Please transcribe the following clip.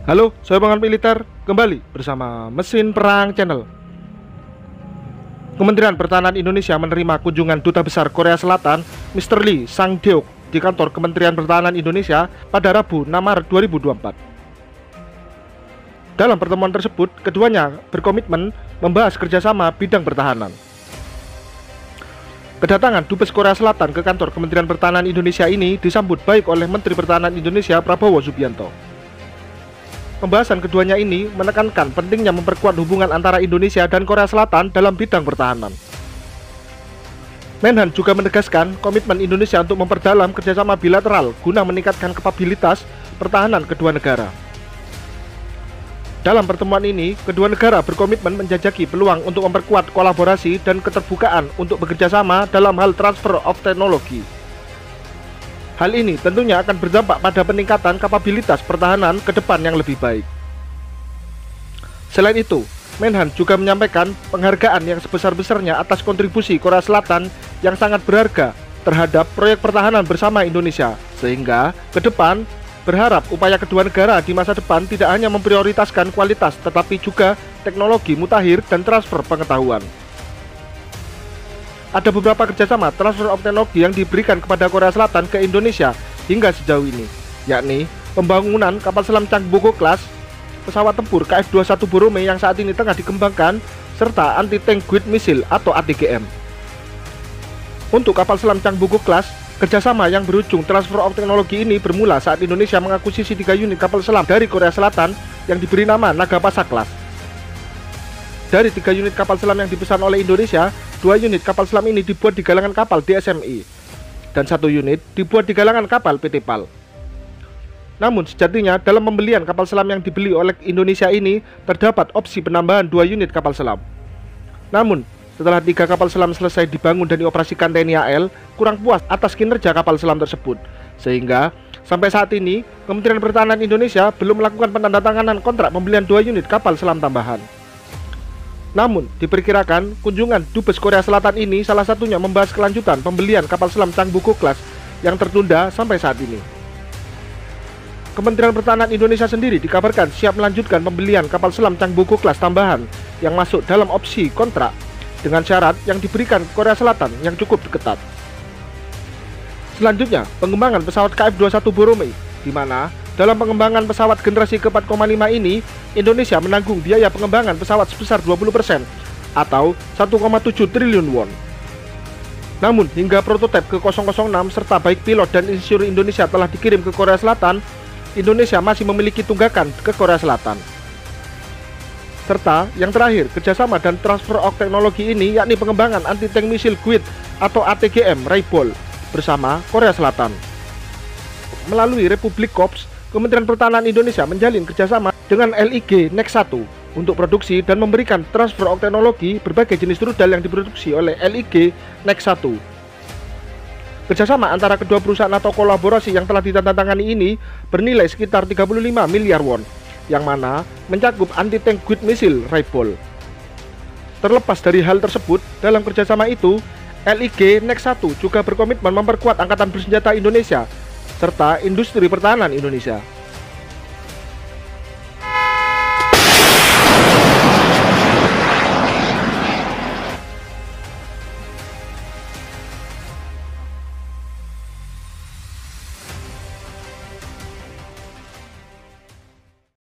Halo, saya Bangan Militer, kembali bersama Mesin Perang Channel. Kementerian Pertahanan Indonesia menerima kunjungan Duta Besar Korea Selatan, Mr. Lee Sang-deok, di kantor Kementerian Pertahanan Indonesia pada Rabu 6 Maret 2024. Dalam pertemuan tersebut, keduanya berkomitmen membahas kerjasama bidang pertahanan. Kedatangan Dubes Korea Selatan ke kantor Kementerian Pertahanan Indonesia ini disambut baik oleh Menteri Pertahanan Indonesia Prabowo Subianto. Pembahasan keduanya ini menekankan pentingnya memperkuat hubungan antara Indonesia dan Korea Selatan dalam bidang pertahanan. Menhan juga menegaskan komitmen Indonesia untuk memperdalam kerjasama bilateral guna meningkatkan kapabilitas pertahanan kedua negara. Dalam pertemuan ini, kedua negara berkomitmen menjajaki peluang untuk memperkuat kolaborasi dan keterbukaan untuk bekerjasama dalam hal transfer of teknologi. Hal ini tentunya akan berdampak pada peningkatan kapabilitas pertahanan ke depan yang lebih baik. Selain itu, Menhan juga menyampaikan penghargaan yang sebesar-besarnya atas kontribusi Korea Selatan yang sangat berharga terhadap proyek pertahanan bersama Indonesia, sehingga ke depan berharap upaya kedua negara di masa depan tidak hanya memprioritaskan kualitas tetapi juga teknologi mutakhir dan transfer pengetahuan. Ada beberapa kerjasama transfer of teknologi yang diberikan kepada Korea Selatan ke Indonesia hingga sejauh ini, yakni pembangunan kapal selam Changbogo Class, pesawat tempur KF-21 Borome yang saat ini tengah dikembangkan, serta anti-tank guided missile atau ATGM. Untuk kapal selam Changbogo Class, kerjasama yang berujung transfer of teknologi ini bermula saat Indonesia mengakuisisi 3 unit kapal selam dari Korea Selatan yang diberi nama Nagapasa Class. Dari 3 unit kapal selam yang dipesan oleh Indonesia, 2 unit kapal selam ini dibuat di galangan kapal DSMI, dan 1 unit dibuat di galangan kapal PT PAL. Namun sejatinya dalam pembelian kapal selam yang dibeli oleh Indonesia ini terdapat opsi penambahan 2 unit kapal selam. Namun setelah 3 kapal selam selesai dibangun dan dioperasikan TNI AL, kurang puas atas kinerja kapal selam tersebut, sehingga sampai saat ini Kementerian Pertahanan Indonesia belum melakukan penandatanganan kontrak pembelian 2 unit kapal selam tambahan. Namun, diperkirakan kunjungan Dubes Korea Selatan ini salah satunya membahas kelanjutan pembelian kapal selam Changbogo Class yang tertunda sampai saat ini. Kementerian Pertahanan Indonesia sendiri dikabarkan siap melanjutkan pembelian kapal selam Changbogo Class tambahan yang masuk dalam opsi kontrak dengan syarat yang diberikan Korea Selatan yang cukup ketat. Selanjutnya, pengembangan pesawat KF-21 Borome, di mana dalam pengembangan pesawat generasi ke-4,5 ini, Indonesia menanggung biaya pengembangan pesawat sebesar 20% atau 1,7 triliun won. Namun, hingga prototipe ke-006 serta baik pilot dan insinyur Indonesia telah dikirim ke Korea Selatan, Indonesia masih memiliki tunggakan ke Korea Selatan. Serta yang terakhir, kerjasama dan transfer of teknologi ini yakni pengembangan anti-tank missile guided atau ATGM Raibol bersama Korea Selatan. Melalui Republik Corps, Kementerian Pertahanan Indonesia menjalin kerjasama dengan LIG Next 1 untuk produksi dan memberikan transfer of teknologi berbagai jenis rudal yang diproduksi oleh LIG Next 1. Kerjasama antara kedua perusahaan atau kolaborasi yang telah ditandatangani ini bernilai sekitar 35 miliar won, yang mana mencakup anti-tank guided missile Raibol. Terlepas dari hal tersebut, dalam kerjasama itu, LIG Next 1 juga berkomitmen memperkuat Angkatan Bersenjata Indonesia serta industri pertahanan Indonesia.